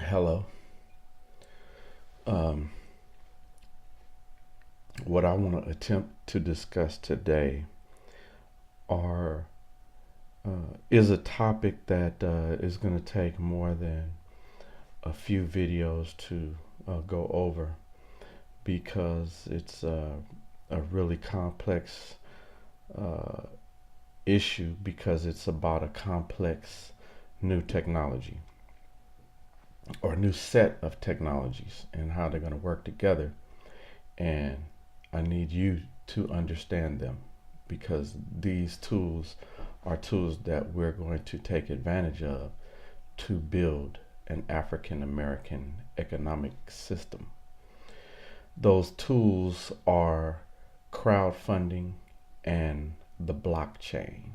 Hello. Um, what I want to attempt to discuss today are is a topic that is going to take more than a few videos to go over because it's a really complex uh, issue because it's about a complex new technology or new set of technologies and how they're going to work together. And I need you to understand them because these tools are tools that we're going to take advantage of to build an African American economic system. Those tools are crowdfunding and the blockchain.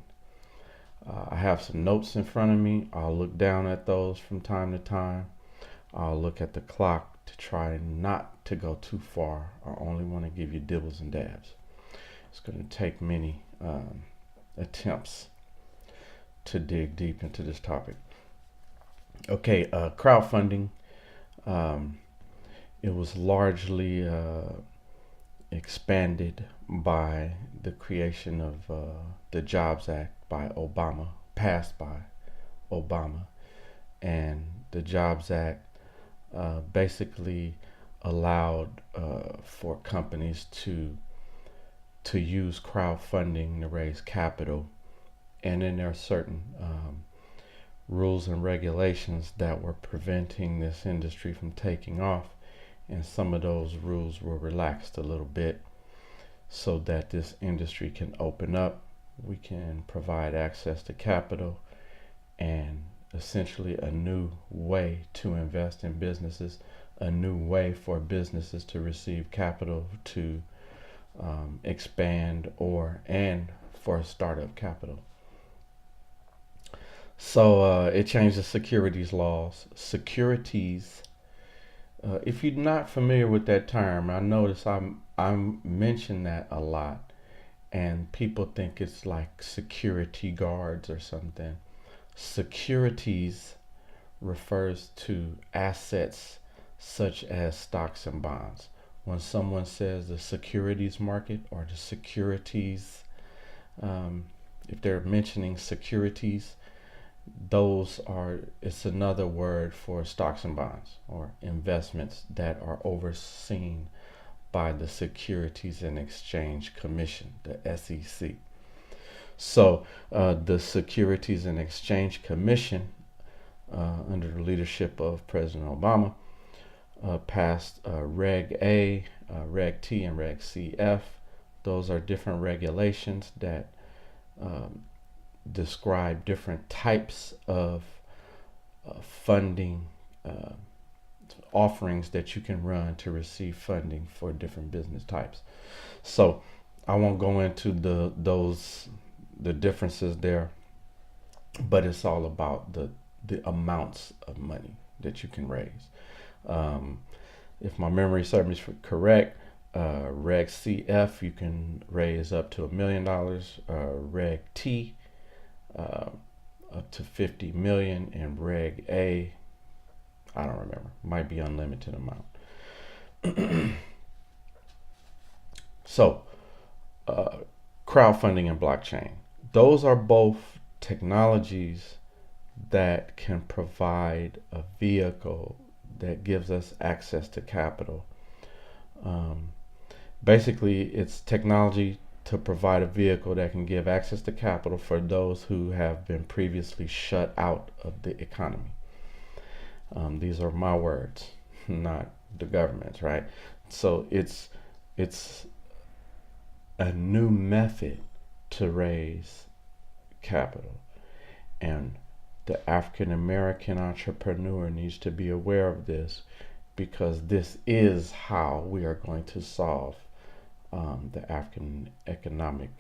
I have some notes in front of me. I'll look down at those from time to time. I'll look at the clock to try not to go too far. I only want to give you dibbles and dabs. It's going to take many attempts to dig deep into this topic. Okay, crowdfunding. Um, it was largely expanded by the creation of the Jobs Act by Obama, passed by Obama. And the Jobs Act basically allowed for companies to use crowdfunding to raise capital, and then there are certain rules and regulations that were preventing this industry from taking off, and some of those rules were relaxed a little bit so that this industry can open up. We can provide access to capital and essentially a new way to invest in businesses, a new way for businesses to receive capital to expand and for startup capital. So it changed the securities laws. Securities. If you're not familiar with that term, I notice I'm mention that a lot, and people think it's like security guards or something. Securities refers to assets such as stocks and bonds. When someone says the securities market or the securities, um, if they're mentioning securities, it's another word for stocks and bonds or investments that are overseen by the Securities and Exchange Commission, the SEC. So the Securities and Exchange Commission, under the leadership of President Obama, passed Reg A, Reg T, and Reg CF. Those are different regulations that um, describe different types of funding offerings that you can run to receive funding for different business types. So I won't go into the differences there, but it's all about the amounts of money that you can raise. Um, if my memory serves me correct, Reg CF you can raise up to $1 million. Reg T uh, up to 50 million, and Reg A I don't remember, might be unlimited amount. So uh, crowdfunding and blockchain, those are both technologies that can provide a vehicle that gives us access to capital. Um, Basically, it's technology to provide a vehicle that can give access to capital for those who have been previously shut out of the economy. These are my words, not the government's, right? So it's a new method to raise capital, and the African American entrepreneur needs to be aware of this because this is how we are going to solve the African economic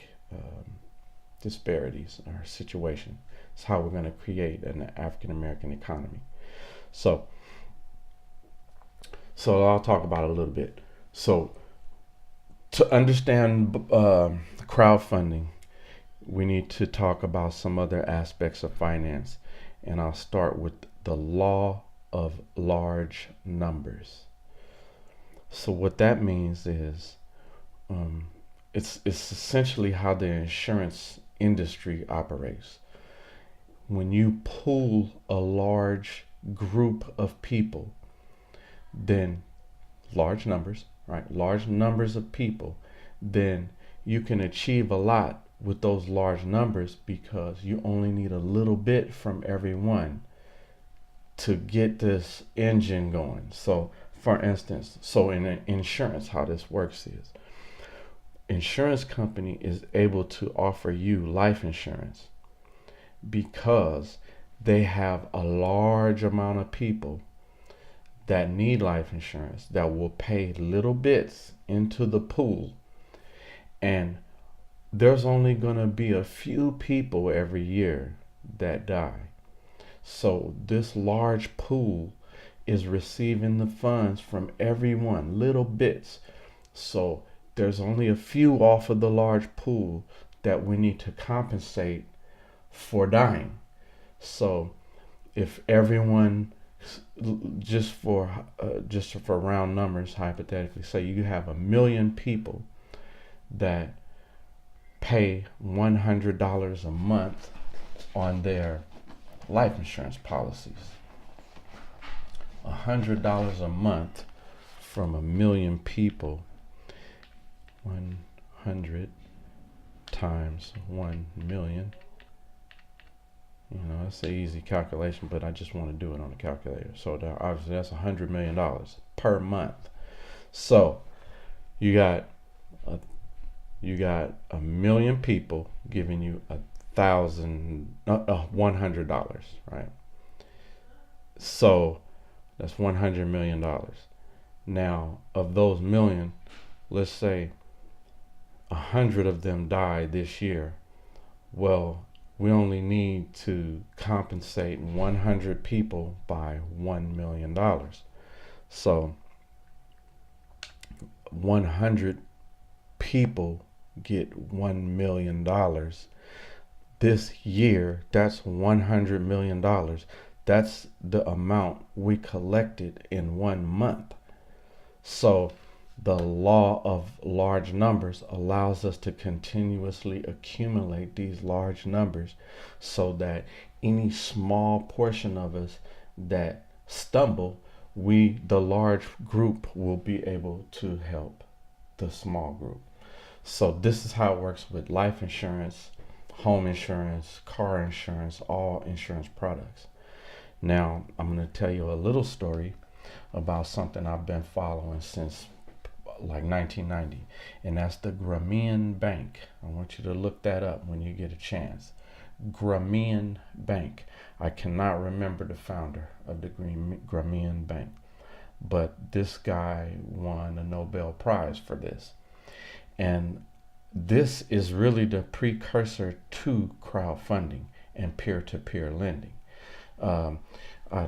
disparities or situation. It's how we're going to create an African American economy. So, so I'll talk about it a little bit. So, to understand crowdfunding, we need to talk about some other aspects of finance, and I'll start with the law of large numbers. So what that means is it's essentially how the insurance industry operates. When you pool a large group of people, then large numbers, right? Large numbers of people, then you can achieve a lot with those large numbers because you only need a little bit from everyone to get this engine going. So for instance, in insurance, how this works is insurance company is able to offer you life insurance because they have a large amount of people that need life insurance that will pay little bits into the pool, and there's only going to be a few people every year that die. So this large pool is receiving the funds from everyone, little bits. So there's only a few off of the large pool that we need to compensate for dying. So if everyone, just for round numbers, hypothetically, say you have 1 million people that pay $100 a month on their life insurance policies. $100 a month from 1 million people. 100 times 1 million. That's an easy calculation, but I just want to do it on a calculator. So obviously that's $100 million per month. So you got 1 million people giving you $100, right? So that's $100 million. Now, of those million, let's say 100 of them die this year. Well, we only need to compensate 100 people by $1 million. So 100 people get $1 million this year. That's $100 million. That's the amount we collected in 1 month. So the law of large numbers allows us to continuously accumulate these large numbers so that any small portion of us that stumble, the large group will be able to help the small group. So this is how it works with life insurance, home insurance, car insurance, all insurance products. Now, I'm going to tell you a little story about something I've been following since like 1990, and that's the Grameen Bank. I want you to look that up when you get a chance. Grameen Bank. I cannot remember the founder of the Grameen Bank, but this guy won a Nobel Prize for this. And this is really the precursor to crowdfunding and peer-to-peer lending. The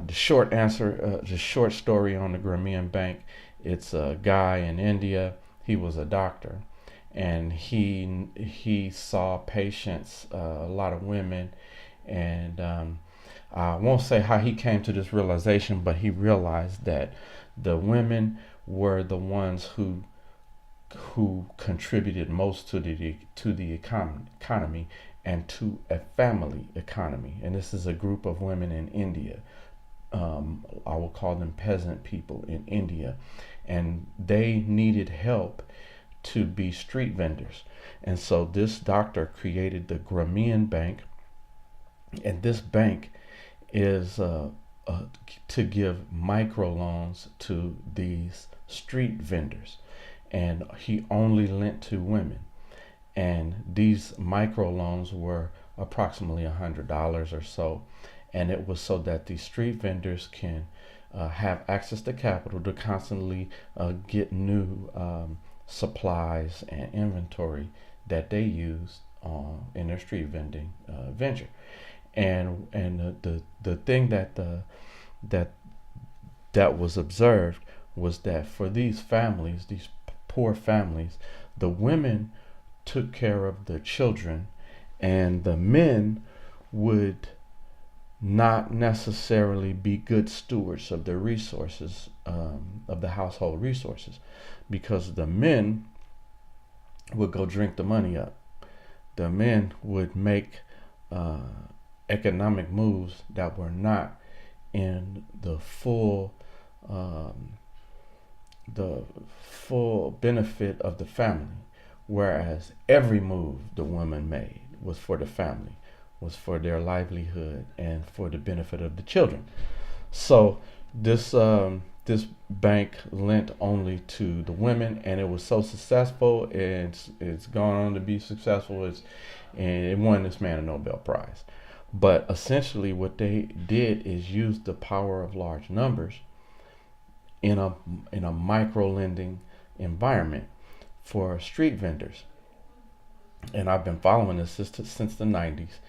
short story on the Grameen Bank, it's a guy in India. He was a doctor, and he saw patients, a lot of women, and I won't say how he came to this realization, but he realized that the women were the ones who contributed most to the economy and to a family economy. And this is a group of women in India. I will call them peasant people in India, and they needed help to be street vendors. And so this doctor created the Grameen Bank, and this bank is to give microloans to these street vendors, and he only lent to women. And these microloans were approximately $100 or so, and it was so that these street vendors can have access to capital to constantly get new supplies and inventory that they use in their street vending venture. And the thing that was observed was that for these families, these poor families, the women took care of the children, and the men would not necessarily be good stewards of their resources, of the household resources, because the men would go drink the money up. The men would make uh, economic moves that were not in um, the full benefit of the family, whereas every move the woman made was for the family, was for their livelihood and for the benefit of the children. So this bank lent only to the women, and it was so successful, and it's gone on to be successful. And it won this man a Nobel Prize. But essentially, what they did is use the power of large numbers in a micro lending environment for street vendors. And I've been following this since the 90s,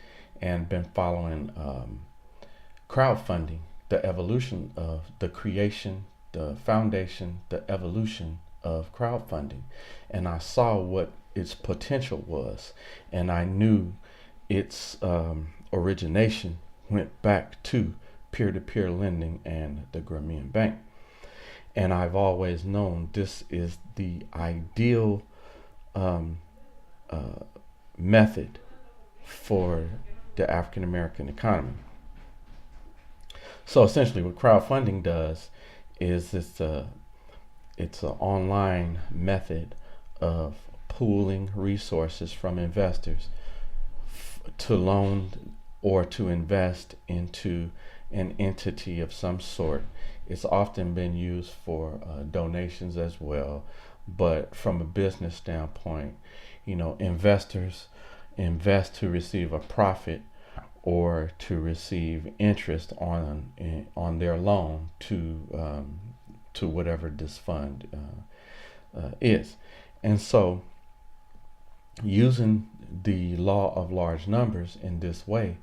and been following crowdfunding, the evolution of the creation, the foundation, the evolution of crowdfunding. And I saw what its potential was, and I knew its origination went back to peer-to-peer lending and the Grameen Bank. And I've always known this is the ideal um, uh, method for the African American economy. So essentially, what crowdfunding does is it's an online method of pooling resources from investors to loan or to invest into an entity of some sort. It's often been used for donations as well, but from a business standpoint, investors invest to receive a profit or to receive interest on their loan to whatever this fund is. And so, using the law of large numbers in this way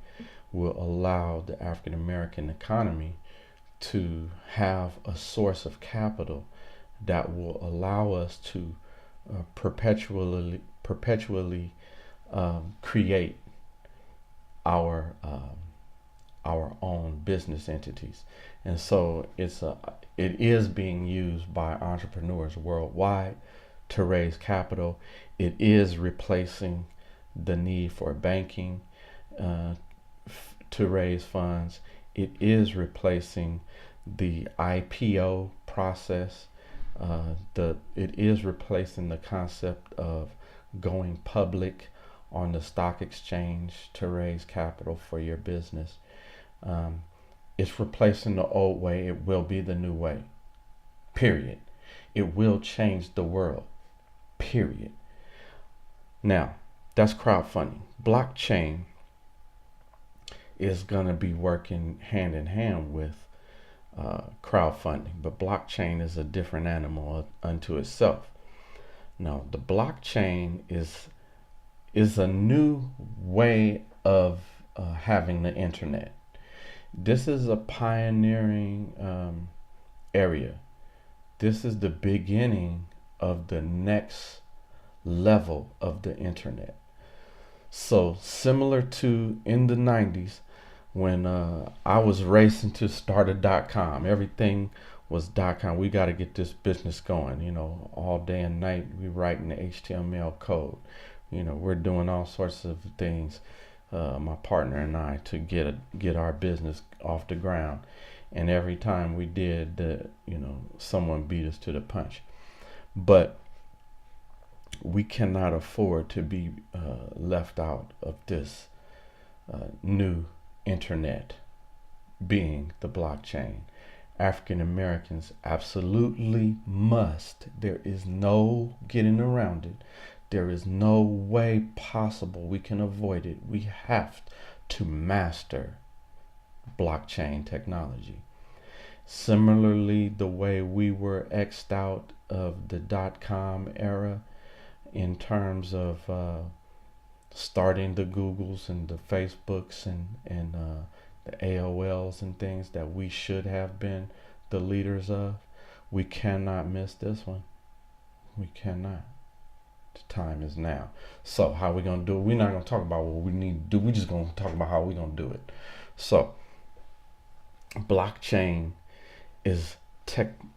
will allow the African American economy to have a source of capital that will allow us to perpetually create our own business entities. And so it is being used by entrepreneurs worldwide to raise capital. It is replacing the need for banking to raise funds. It is replacing the IPO process. It is replacing the concept of going public on the stock exchange to raise capital for your business. It's replacing the old way. It will be the new way. Period. It will change the world. Period. Now, that's crowdfunding. Blockchain is going to be working hand in hand with crowdfunding, but blockchain is a different animal unto itself. Now, the blockchain is a new way of having the internet. This is a pioneering area. This is the beginning of the next level of the internet. So similar to in the 90s when I was racing to start a .com, everything was .com. We got to get this business going, all day and night we writing the HTML code. We're doing all sorts of things, my partner and I, to get our business off the ground. And every time we did, someone beat us to the punch. But we cannot afford to be left out of this new internet being the blockchain. African Americans absolutely must. There is no getting around it. There is no way possible we can avoid it. We have to master blockchain technology. Similarly, the way we were X'd out of the .com era in terms of starting the Googles and the Facebooks and the AOLs and things that we should have been the leaders of, we cannot miss this one. We cannot. The time is now. So how are we going to do it? We're not going to talk about what we need to do. We're just going to talk about how we're going to do it. So Blockchain is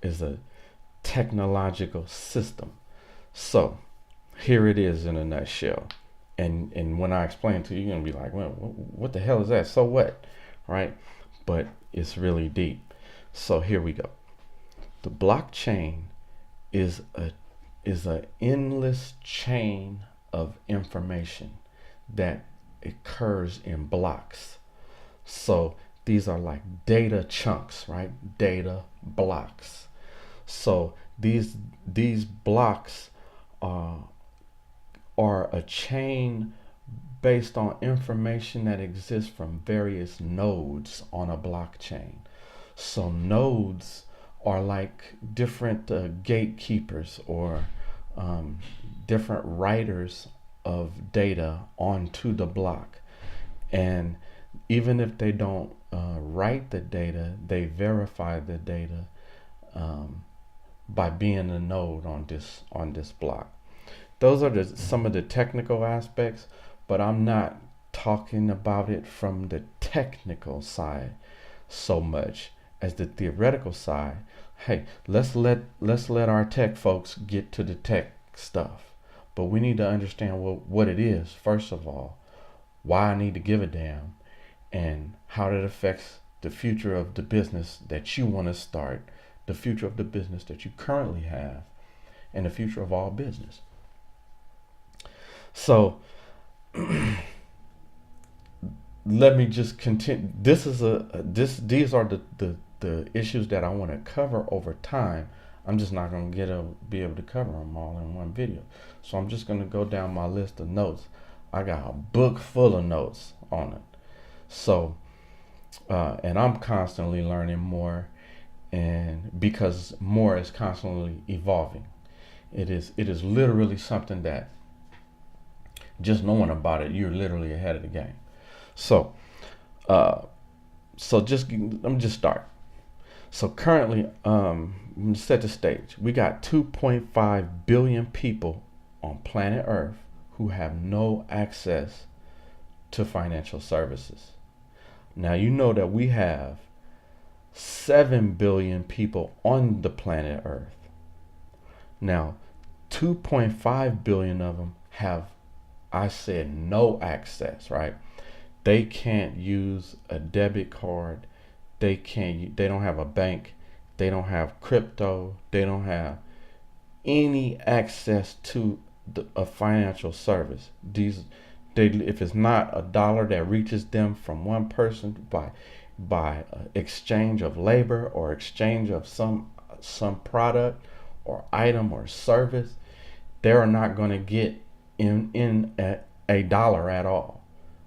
is a technological system. So here it is in a nutshell. And when I explain to you, you're gonna be like, well, what the hell is that? So what, right? But it's really deep. So here we go. The blockchain is a endless chain of information that occurs in blocks. So these are like data chunks, right? Data blocks. So these blocks are a chain based on information that exists from various nodes on a blockchain. So nodes are like different gatekeepers or different writers of data onto the block. And even if they don't write the data, they verify the data by being a node on this block. Those are some of the technical aspects, but I'm not talking about it from the technical side so much as the theoretical side. Hey, let's let our tech folks get to the tech stuff, but we need to understand what it is first of all, why I need to give a damn, and how that affects the future of the business that you want to start, the future of the business that you currently have, and the future of all business. So let me just continue. These are the issues that I want to cover over time. I'm just not going to be able to cover them all in one video. So I'm just going to go down my list of notes. I got a book full of notes on it. So and I'm constantly learning more, and because more is constantly evolving. It is literally something that just knowing about it, you're literally ahead of the game. So, let me just start. So currently, I'm gonna set the stage. We got 2.5 billion people on planet Earth who have no access to financial services. Now you know that we have 7 billion people on the planet Earth. Now, 2.5 billion of them have, I said, no access, right? They can't use a debit card. They don't have a bank. They don't have crypto. They don't have any access to a financial service. If it's not a dollar that reaches them from one person by exchange of labor or exchange of some product or item or service, they're not going to get in a dollar at all,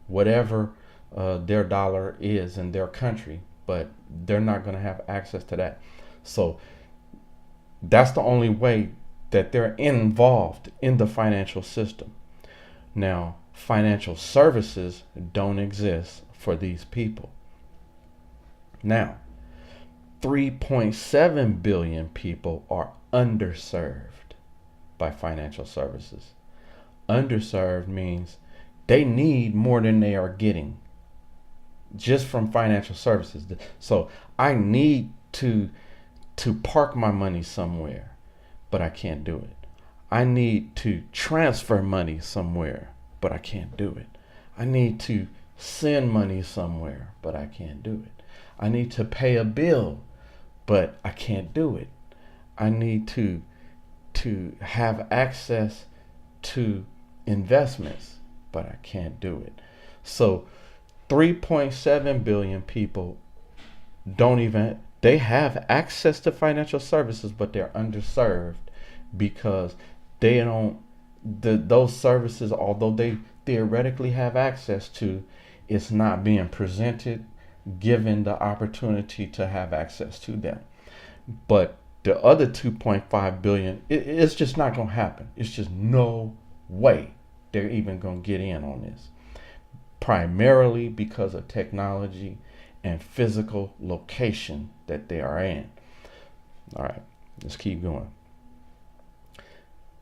whatever their dollar is in their country, but they're not going to have access to that. So that's the only way that they're involved in the financial system. Now, financial services don't exist for these people. Now, 3.7 billion people are underserved by financial services. Underserved means they need more than they are getting just from financial services. So I need to park my money somewhere, but I can't do it. I need to transfer money somewhere, but I can't do it. I need to send money somewhere, but I can't do it. I need to pay a bill, but I can't do it. I need to have access to investments, but I can't do it. So 3.7 billion people they have access to financial services, but they're underserved because those services, although they theoretically have access to, it's not being presented, given the opportunity to have access to them. But the other 2.5 billion, it's just not going to happen. It's just no way they're even going to get in on this. Primarily because of technology and physical location that they are in. All right, let's keep going.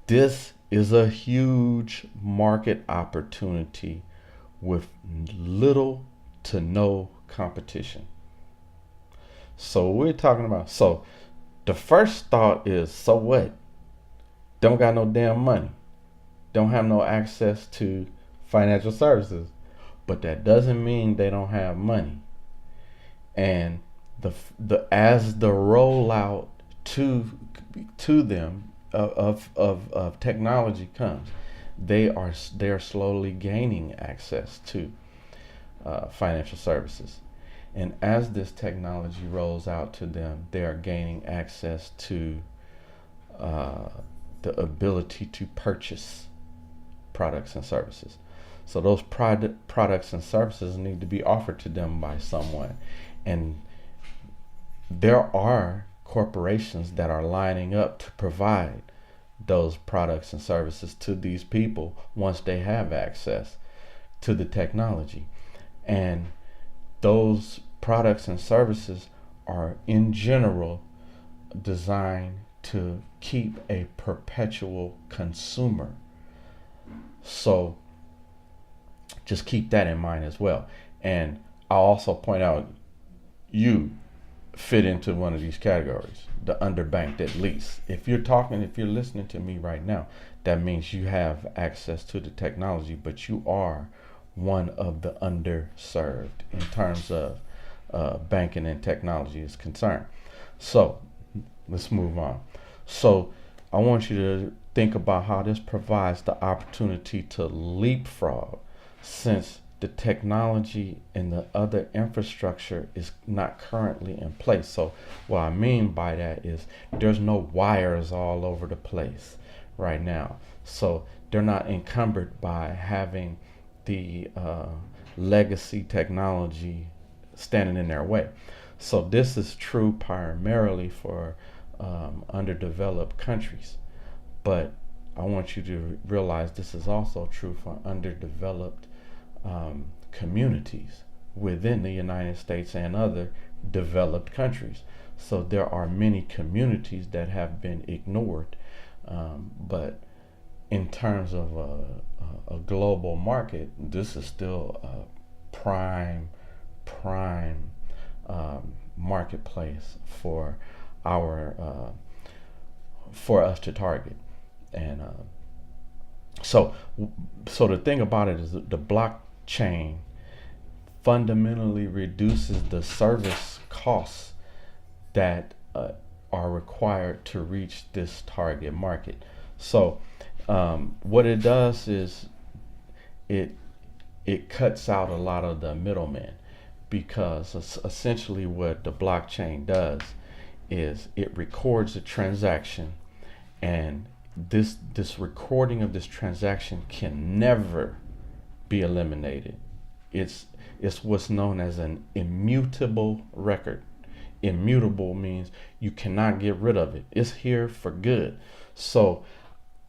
This is a huge market opportunity with little to no competition. So we're talking about, so the first thought is, so what? Don't got no damn money. Don't have no access to financial services. But that doesn't mean they don't have money. And the as the rollout to them of technology comes, they are slowly gaining access to financial services. And as this technology rolls out to them, they are gaining access to uh, the ability to purchase products and services. So those products and services need to be offered to them by someone. And there are corporations that are lining up to provide those products and services to these people once they have access to the technology. And those products and services are in general designed to keep a perpetual consumer. So just keep that in mind as well. And I'll also point out, you fit into one of these categories, the underbanked at least. If you're listening to me right now, that means you have access to the technology, but you are one of the underserved in terms of banking and technology is concerned. So let's move on. So I want you to think about how this provides the opportunity to leapfrog, since the technology and the other infrastructure is not currently in place. So what I mean by that is there's no wires all over the place right now. So they're not encumbered by having the legacy technology standing in their way. So this is true primarily for underdeveloped countries. But I want you to realize this is also true for underdeveloped communities within the United States and other developed countries. So there are many communities that have been ignored. But in terms of a global market, this is still a prime marketplace for our for us to target. And so the thing about it is that the blockchain fundamentally reduces the service costs that are required to reach this target market. So what it does is it cuts out a lot of the middlemen, because essentially what the blockchain does is it records a transaction, and this recording of this transaction can never be eliminated. It's what's known as an immutable record. Immutable means you cannot get rid of it. It's here for good. So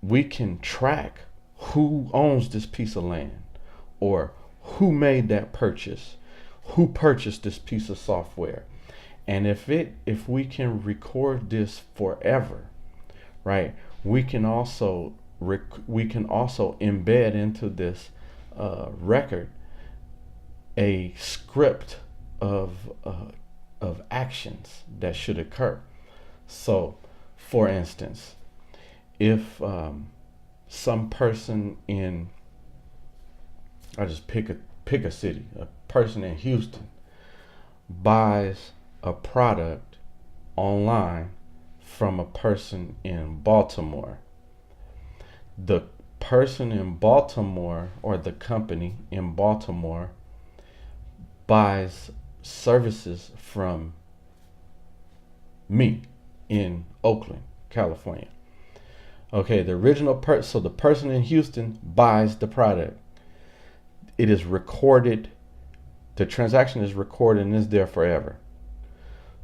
we can track who owns this piece of land, or who made that purchase, who purchased this piece of software. And if we can record this forever, right? We can also embed into this record a script of actions that should occur. So, for instance, if some person in, I just pick a city, a person in Houston buys a product online from a person in Baltimore, the person in Baltimore, or the company in Baltimore, buys services from me in Oakland, California. Okay, the original so the person in Houston buys the product. It is recorded, the transaction is recorded and is there forever.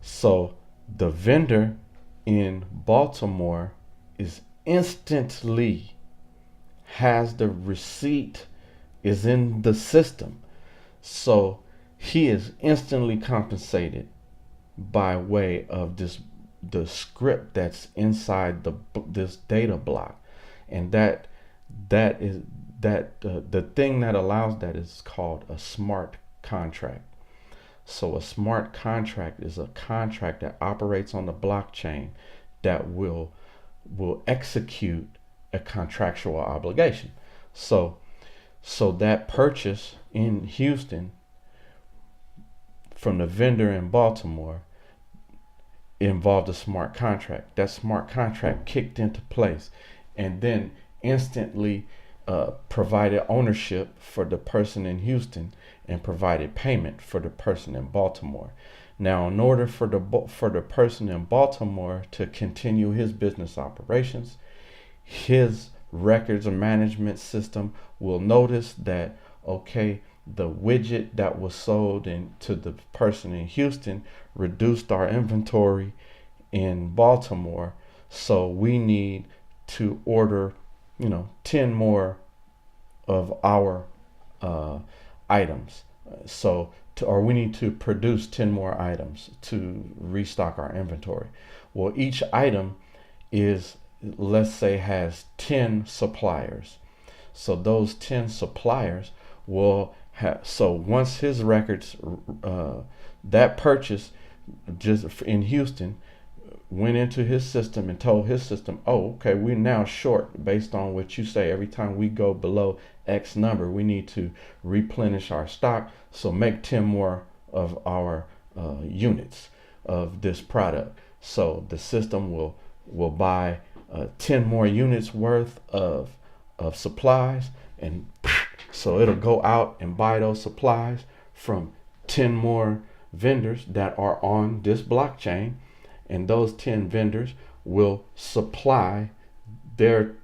So the vendor in Baltimore is instantly has the receipt, is in the system. So he is instantly compensated by way of the script that's inside this data block. And the thing that allows that is called a smart contract. So a smart contract is a contract that operates on the blockchain that will execute a contractual obligation. So that purchase in Houston from the vendor in Baltimore involved a smart contract. That smart contract kicked into place and then instantly provided ownership for the person in Houston and provided payment for the person in Baltimore. Now, in order for the person in Baltimore to continue his business operations, his records and management system will notice that, okay, the widget that was sold to the person in Houston reduced our inventory in Baltimore, so we need to order 10 more of our items. Or we need to produce 10 more items to restock our inventory. Well, each item is, let's say, has 10 suppliers. So those 10 suppliers will have, so once his records, that purchase just in Houston went into his system and told his system, oh, okay, we're now short based on what you say. Every time we go below X number, we need to replenish our stock. So make 10 more of our units of this product. So the system will buy 10 more units worth of supplies, and so it'll go out and buy those supplies from 10 more vendors that are on this blockchain, and those 10 vendors will supply their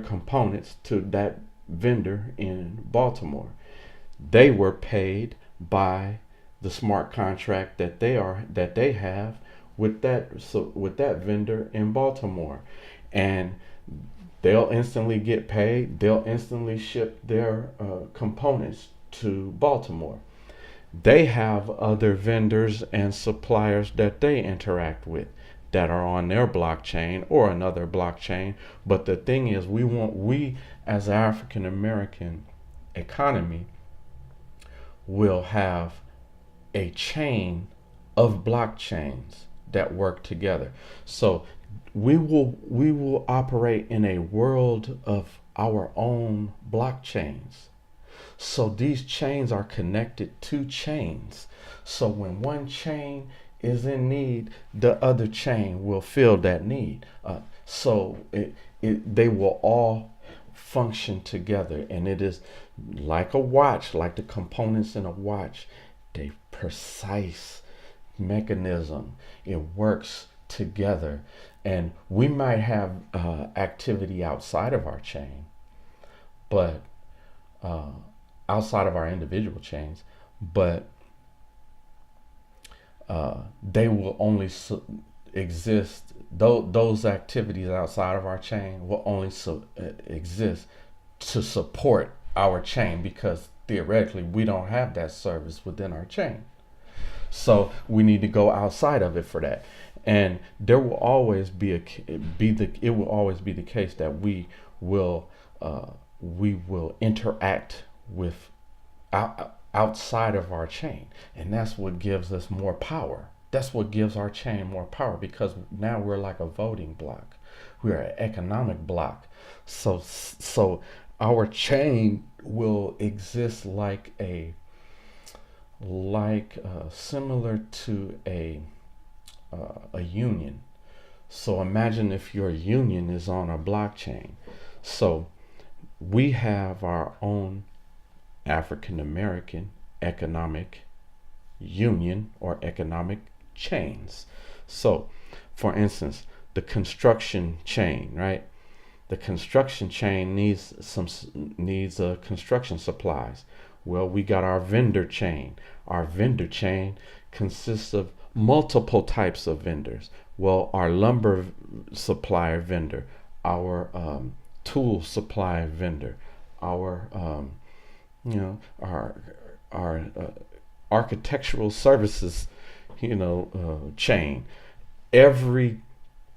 components to that vendor in Baltimore. They were paid by the smart contract that they have with that vendor in Baltimore, and they'll instantly get paid. They'll instantly ship their components to Baltimore. They have other vendors and suppliers that they interact with that are on their blockchain or another blockchain. But the thing is, we as African American economy will have a chain of blockchains that work together. So we will operate in a world of our own blockchains. So these chains are connected to chains. So when one chain is in need, the other chain will fill that need. They will all function together, and it is like a watch, like the components in a watch. They precise mechanism. It works together, and we might have activity outside of our chain, but outside of our individual chains, but they will only exist. Those activities outside of our chain will only exist to support our chain, because theoretically we don't have that service within our chain. So we need to go outside of it for that. And there will always it will always be the case that we will interact with outside of our chain, and that's what gives us more power. That's what gives our chain more power, because now we're like a voting block. We're an economic block. So our chain will exist like similar to a union. So imagine if your union is on a blockchain. So we have our own African American economic union or economic chains. So, for instance, the construction chain, right? The construction chain needs construction supplies. Well, we got our vendor chain. Our vendor chain consists of multiple types of vendors. Well, our lumber supplier vendor, our tool supplier vendor, our our architectural services, chain. Every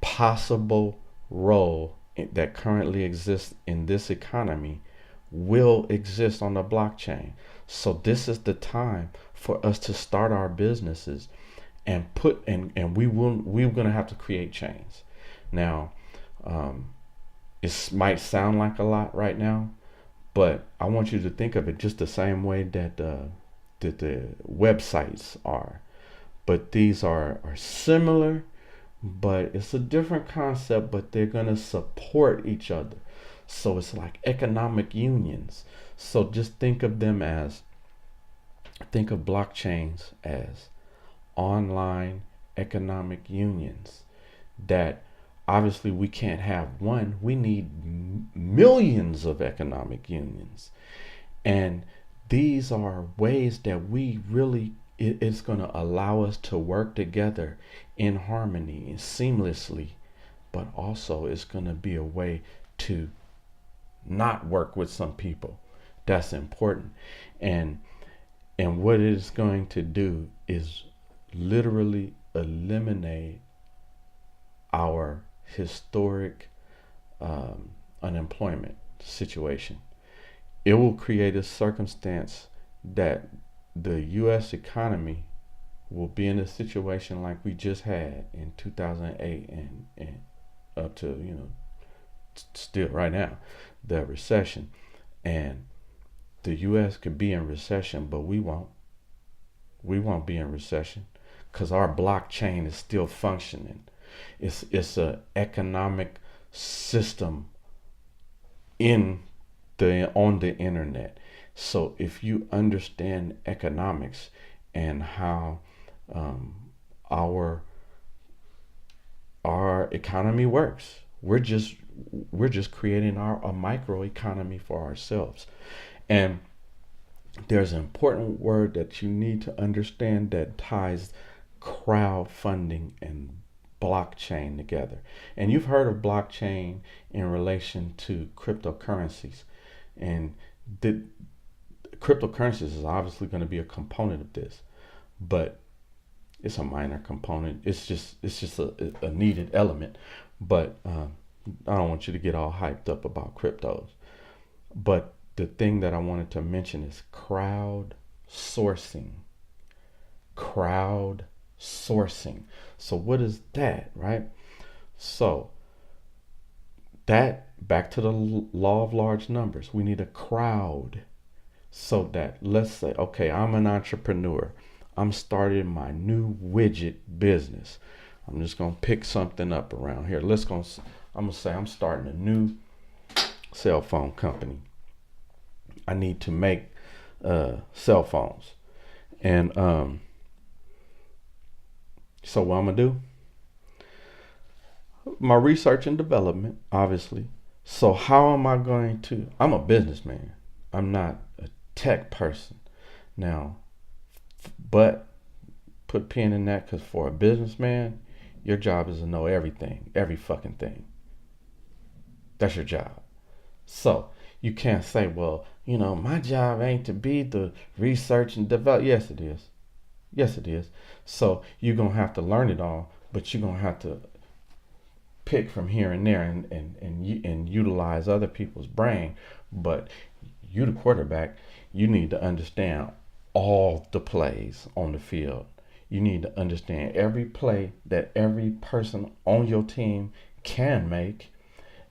possible role that currently exists in this economy will exist on the blockchain. So this is the time for us to start our businesses and we're going to have to create chains. Now, it might sound like a lot right now, but I want you to think of it just the same way that the websites are. But these are similar, but it's a different concept, but they're going to support each other. So it's like economic unions. So just think of blockchains as online economic unions that obviously we can't have one. We need millions of economic unions. And these are ways that it's going to allow us to work together in harmony and seamlessly, but also it's going to be a way to not work with some people. That's important. And what it is going to do is literally eliminate our historic unemployment situation. It will create a circumstance that the U.S. economy will be in a situation like we just had in 2008 and up to, still right now, the recession. And the U.S. could be in recession, but we won't. We won't be in recession because our blockchain is still functioning. It's an economic system on the internet. So if you understand economics and how our economy works, we're just creating a micro economy for ourselves. And there's an important word that you need to understand that ties crowdfunding and blockchain together. And you've heard of blockchain in relation to cryptocurrencies, and the cryptocurrencies is obviously going to be a component of this, but it's a minor component. It's just a needed element. But I don't want you to get all hyped up about cryptos. But the thing that I wanted to mention is crowdsourcing. Crowdsourcing. So what is that, right? So that, back to the law of large numbers, we need a crowd. So that, let's say, okay, I'm an entrepreneur. I'm starting my new widget business. I'm just going to pick something up around here. I'm going to say I'm starting a new cell phone company. I need to make cell phones. And so what I'm going to do? My research and development, obviously. So how am I going to? I'm a businessman. I'm not a tech person. Now, but put a pin in that, because for a businessman, your job is to know everything, every fucking thing. That's your job. So you can't say, well, my job ain't to be the research and develop. Yes, it is. Yes, it is. So you're going to have to learn it all, but you're going to have to pick from here and there and utilize other people's brain. But you, the quarterback, you need to understand all the plays on the field. You need to understand every play that every person on your team can make,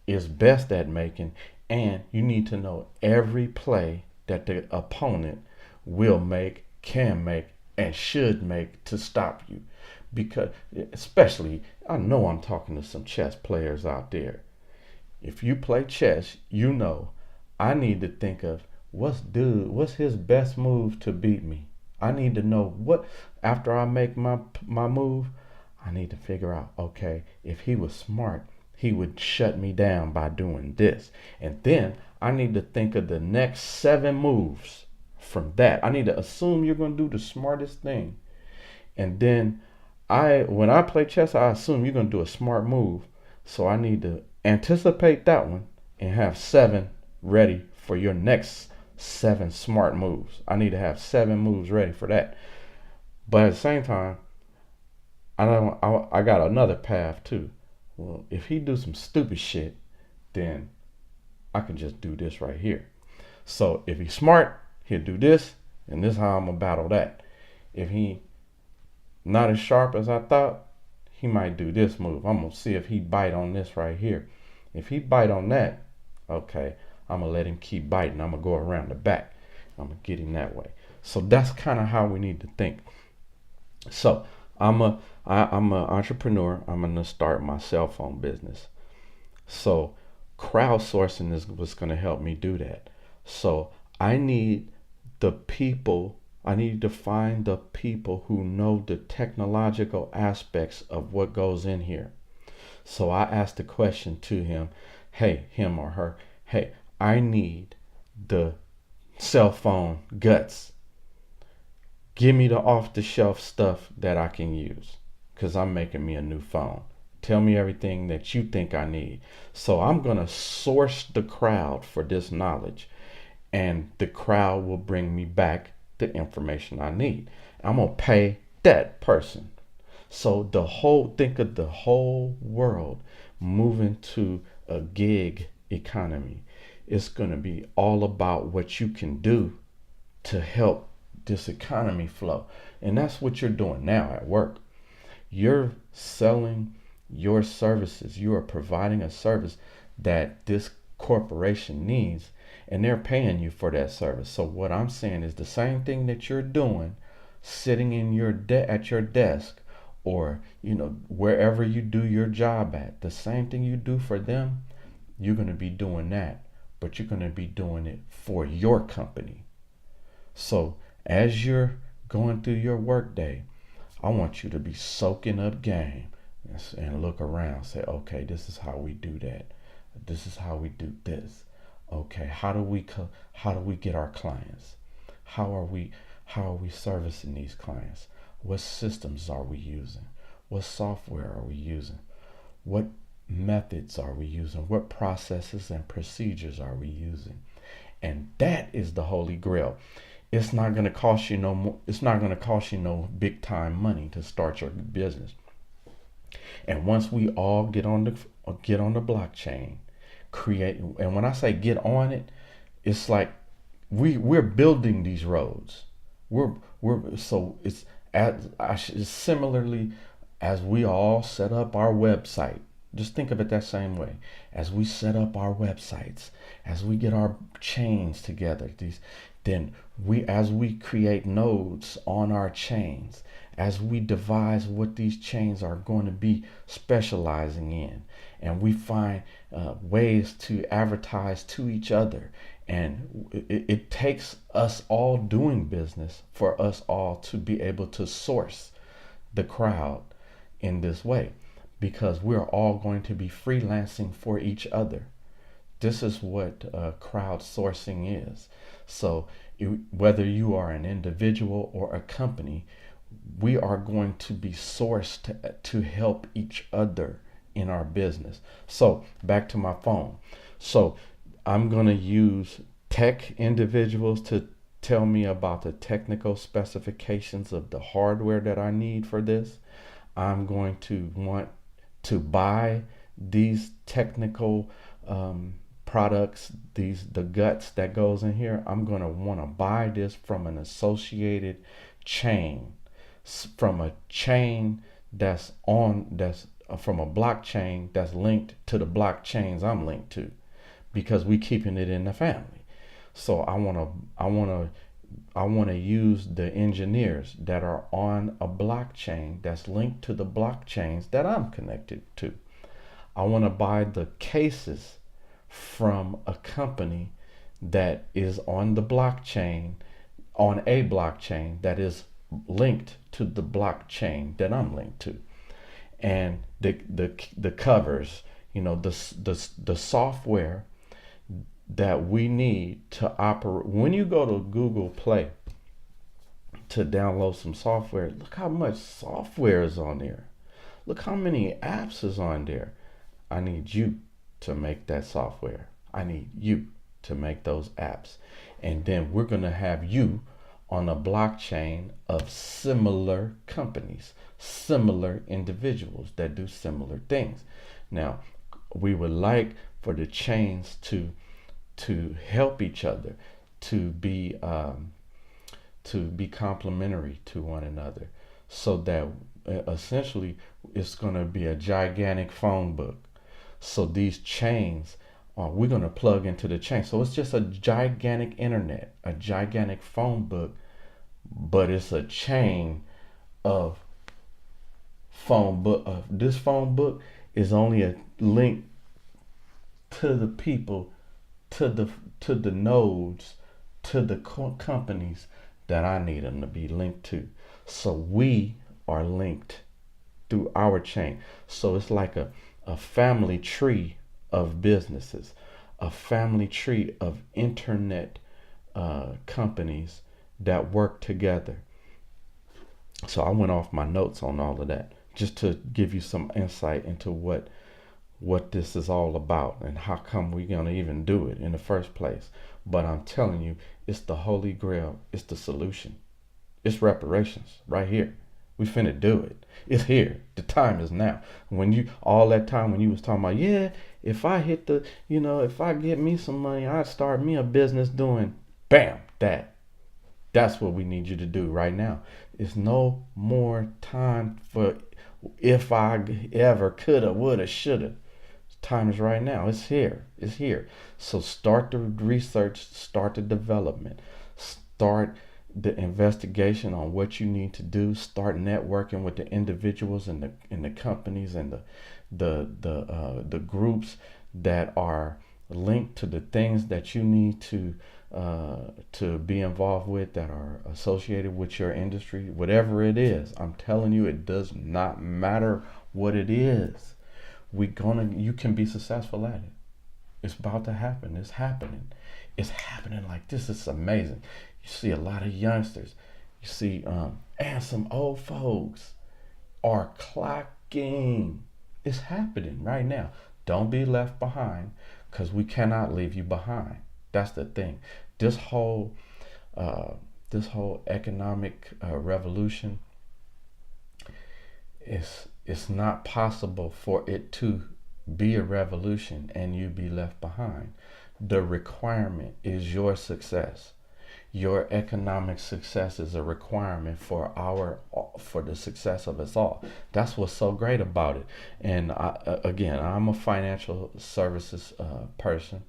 is best at making, and you need to know every play that the opponent will make, can make, and should make to stop you. Because, especially, I know I'm talking to some chess players out there. If you play chess, I need to think of what's his best move to beat me. I need to know what, after I make my move, I need to figure out, okay, if he was smart, he would shut me down by doing this. And then I need to think of the next 7 moves from that. I need to assume you're going to do the smartest thing. And then when I play chess, I assume you're going to do a smart move. So I need to anticipate that one and have 7 ready for your next 7 smart moves. I need to have 7 moves ready for that. But at the same time, I got another path too. Well, if he do some stupid shit, then I can just do this right here. So if he's smart, he'll do this, and this is how I'm gonna battle that. if he not as sharp as I thought, he might do this move. I'm gonna see if he bite on this right here. If he bite on that, okay, I'm gonna let him keep biting. I'm gonna go around the back. I'm gonna get him that way. So that's kind of how we need to think. So I'm an entrepreneur. I'm gonna start my cell phone business. So crowdsourcing is what's gonna help me do that. So I need the people. I need to find the people who know the technological aspects of what goes in here. So I asked the question to him, hey, him or her, hey, I need the cell phone guts. Give me the off the shelf stuff that I can use because I'm making me a new phone. Tell me everything that you think I need. So I'm going to source the crowd for this knowledge, and the crowd will bring me back the information I need. I'm going to pay that person. So think of the whole world moving to a gig economy. It's going to be all about what you can do to help this economy flow. And that's what you're doing now at work. You're selling your services. You are providing a service that this corporation needs, and they're paying you for that service. So what I'm saying is the same thing that you're doing, sitting in at your desk, or wherever you do your job at, the same thing you do for them, you're going to be doing that, but you're going to be doing it for your company. So as you're going through your workday, I want you to be soaking up game and look around. Say, okay, this is how we do that. This is how we do this. Okay, how do we get our clients? How are we servicing these clients? What systems are we using? What software are we using? What methods are we using? What processes and procedures are we using? And that is the holy grail. It's not going to cost you no more. It's not going to cost you no big time money to start your business. And once we all get on the blockchain, and when I say get on it, it's like we're building these roads. So it's similarly as we all set up our website. Just think of it that same way. As we set up our websites, as we get our chains together, as we create nodes on our chains, as we devise what these chains are going to be specializing in, and we find ways to advertise to each other. And it takes us all doing business for us all to be able to source the crowd in this way, because we're all going to be freelancing for each other. This is what crowdsourcing is. So whether you are an individual or a company, we are going to be sourced to help each other in our business. So back to my phone. So I'm going to use tech individuals to tell me about the technical specifications of the hardware that I need for this. I'm going to want to buy these technical products, the guts that goes in here. I'm going to want to buy this from an associated chain, from a chain from a blockchain that's linked to the blockchains I'm linked to, because we keeping it in the family. So I want to use the engineers that are on a blockchain that's linked to the blockchains that I'm connected to. I want to buy the cases from a company that is on the blockchain, on a blockchain that is linked to the blockchain that I'm linked to. And the covers, the software that we need to operate. When you go to Google Play to download some software, look how much software is on there. Look how many apps is on there. I need you to make that software. I need you to make those apps. And then we're going to have you on a blockchain of similar companies, similar individuals that do similar things. Now, we would like for the chains to help each other, to be to be complementary to one another, so that essentially it's going to be a gigantic phone book. So these chains we're going to plug into the chain. So it's just a gigantic internet, a gigantic phone book, but it's a chain of phone book. This phone book is only a link to the people, to the nodes, to the companies that I need them to be linked to. So we are linked through our chain. So it's like a family tree of businesses, a family tree of internet companies that work together. So I went off my notes on all of that just to give you some insight into what this is all about and how come we're going to even do it in the first place. But I'm telling you, it's the holy grail. It's the solution. It's reparations right here. We finna do it. It's here. The time is now. When you, all that time when you was talking about, yeah, if I hit the, if I get me some money, I'd start me a business doing, bam, that's what we need you to do right now. It's no more time for if I ever coulda, woulda, shoulda. Time is right now. It's here. It's here. So start the research, start the development, start the investigation on what you need to do. Start networking with the individuals and the companies and the groups that are linked to the things that you need to be involved with, that are associated with your industry, whatever it is. I'm telling you, it does not matter what it is. You can be successful at it. It's about to happen. It's happening. It's happening like this. It's amazing. You see a lot of youngsters. You see, and some old folks are clocking. It's happening right now. Don't be left behind, because we cannot leave you behind. That's the thing. This whole economic revolution, it's not possible for it to be a revolution and you be left behind. The requirement is your success. Your economic success is a requirement for the success of us all. That's what's so great about it. And I'm a financial services person,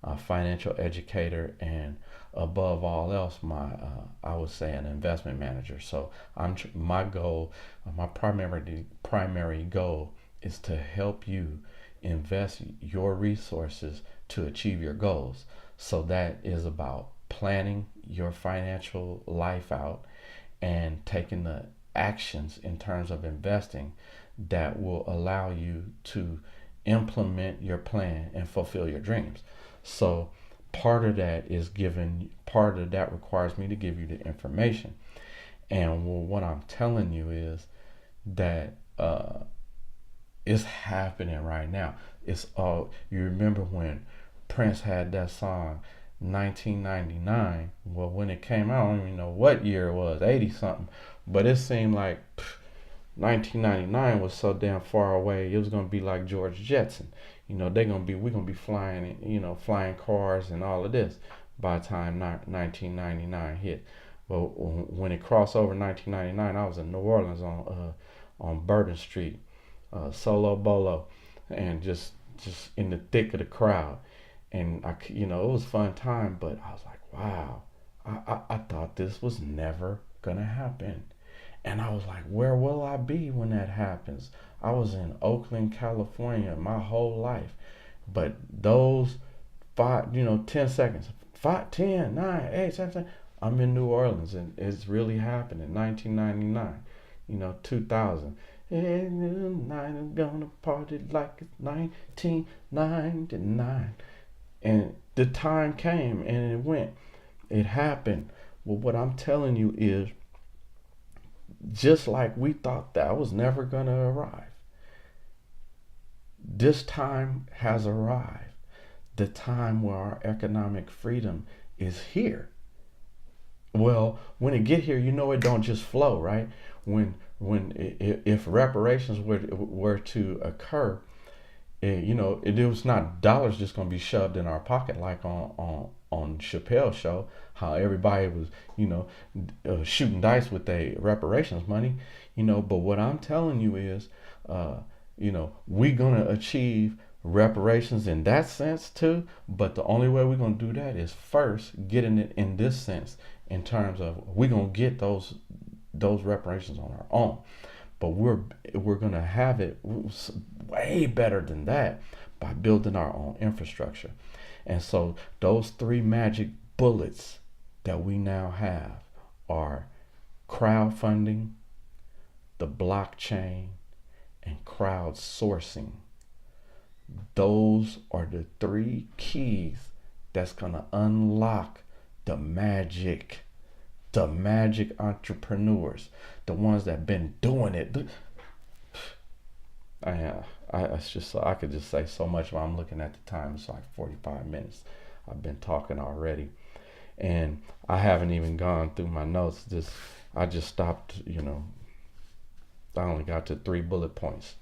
a financial educator, and above all else, I would say an investment manager. So my primary goal is to help you invest your resources to achieve your goals. So that is about planning your financial life out and taking the actions in terms of investing that will allow you to implement your plan and fulfill your dreams. So part of that requires me to give you the information. And what I'm telling you is that it's happening right now. It's all, you remember when Prince had that song 1999? Well, when it came out, I don't even know what year it was, 80 something, but it seemed like 1999 was so damn far away. It was gonna be like George Jetson. We're gonna be flying, flying cars and all of this by the time 1999 hit. But when it crossed over 1999, I was in New Orleans on Bourbon Street, solo bolo, and just in the thick of the crowd. And it was a fun time, but I was like, wow, I thought this was never gonna happen. And I was like, where will I be when that happens? I was in Oakland, California my whole life. But those 10 seconds, 5, 10, 9, 8, 7, I'm in New Orleans, and it's really happening. 1999, 2000. And I'm gonna party like it's 1999. And the time came and it went. It happened. Well, what I'm telling you is, just like we thought that was never going to arrive, this time has arrived. The time where our economic freedom is here. Well, when it get here, it don't just flow, right? If reparations were to occur, it was not dollars just going to be shoved in our pocket like on on Chappelle's show, how everybody was, shooting dice with their reparations money, but what I'm telling you is, we're going to achieve reparations in that sense too, but the only way we're going to do that is first getting it in this sense, in terms of we're going to get those reparations on our own, but we're going to have it way better than that by building our own infrastructure. And so those three magic bullets that we now have are crowdfunding, the blockchain, and crowdsourcing. Those are the three keys that's going to unlock the magic entrepreneurs, the ones that been doing it. I could just say so much, but I'm looking at the time. It's like 45 minutes. I've been talking already, and I haven't even gone through my notes. I just stopped. I only got to 3 bullet points,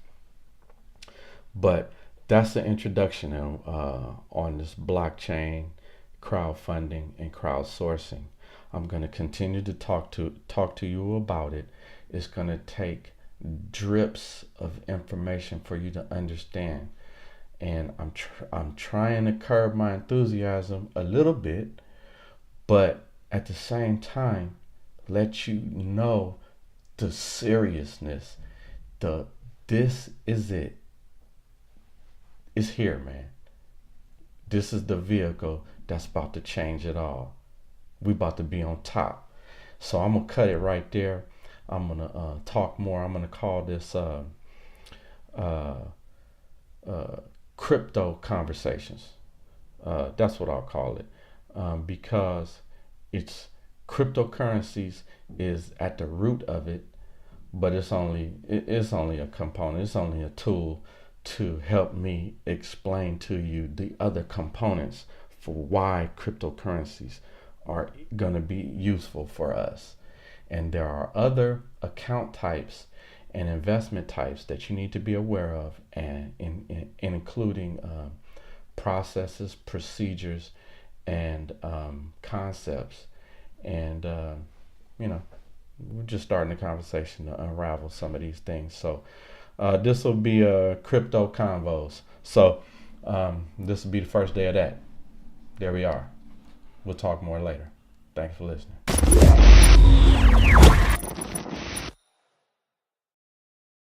but that's the introduction on this blockchain, crowdfunding, and crowdsourcing. I'm going to continue to talk to you about it. It's going to take drips of information for you to understand, and I'm trying to curb my enthusiasm a little bit, but at the same time let you know the seriousness. This is it. It's here, man. This is the vehicle that's about to change it all. We about to be on top. So I'm gonna cut it right there. I'm gonna talk more. I'm gonna call this crypto conversations. That's what I'll call it, because it's cryptocurrencies is at the root of it, but it's only a component. It's only a tool to help me explain to you the other components for why cryptocurrencies are going to be useful for us. And there are other account types and investment types that you need to be aware of, and including processes, procedures, and concepts. And we're just starting the conversation to unravel some of these things. So this will be crypto convos. So this will be the first day of that. There we are. We'll talk more later. Thanks for listening.